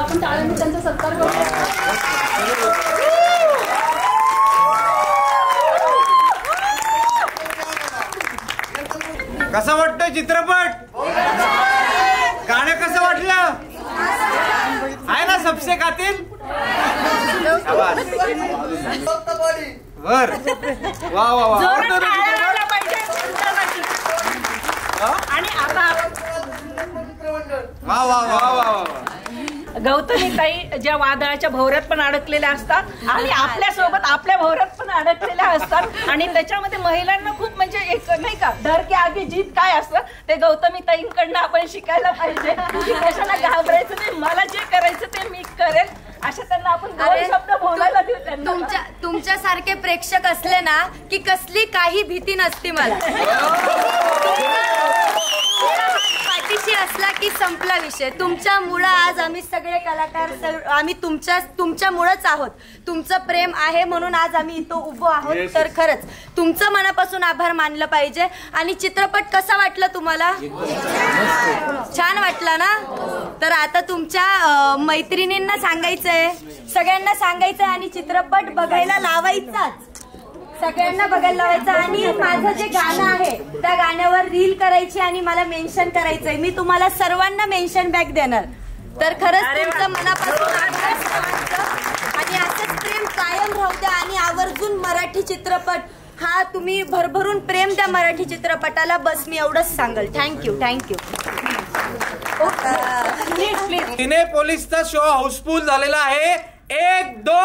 आपण टाळ्यांनी त्यांचा सत्कार करूया. कसा वाटतोय चित्रपट? गाणं कसं वाटलं? आहे ना सबसे कातिल? बर वा वा वा. आणि आता वा वा वा वा वा. गौतमीताई ज्या वादळाच्या भोवऱ्यात पण अडकलेल्या असतात आणि आपल्यासोबत आपल्या भोवऱ्यात पण अडकलेल्या असतात आणि त्याच्यामध्ये महिलांना खूप म्हणजे एक नाही का डर के आगे जीत काय असतं ते गौतमीताईंकडनं आपण शिकायला पाहिजे. कशाला घाबरायचं नाही, मला जे करायचं ते मी करेल अशा त्यांना आपण दोन शब्द बोलायला देऊ. तुमच्यासारखे प्रेक्षक असले ना की कसली काही भीती नसती मला. पाठीशी असला की संपला विषय. तुमच्यामुळं आज आम्ही सगळे कलाकार आम्ही तुमच्यामुळंच आहोत. तुमचं प्रेम आहे म्हणून आज आम्ही इथं उभं आहोत. तर खरंच तुमचं मनापासून आभार मानलं पाहिजे. आणि चित्रपट कसा वाटला तुम्हाला? छान वाटला ना? तर आता तुमच्या मैत्रिणींना सांगायचंय, सगळ्यांना सांगायचंय आणि चित्रपट बघायला लावायचाच. सगळ्यांना बघायला लावायचं. आणि माझं जे गाणं आहे त्या गाण्यावर रील करायची आणि मला मेन्शन करायचंय. मी तुम्हाला सर्वांना मेन्शन बॅक देणार. तर खरंच तुमचं मनापासून आणि असंच प्रेम कायम राहू द्या. आणि आवर्जून मराठी चित्रपट हा तुम्ही भरभरून प्रेम द्या मराठी चित्रपटाला. बस मी एवढंच सांगल. Thank you thank you. सिने पोलीसचा शो हाऊसफुल झालेला आहे. 1 2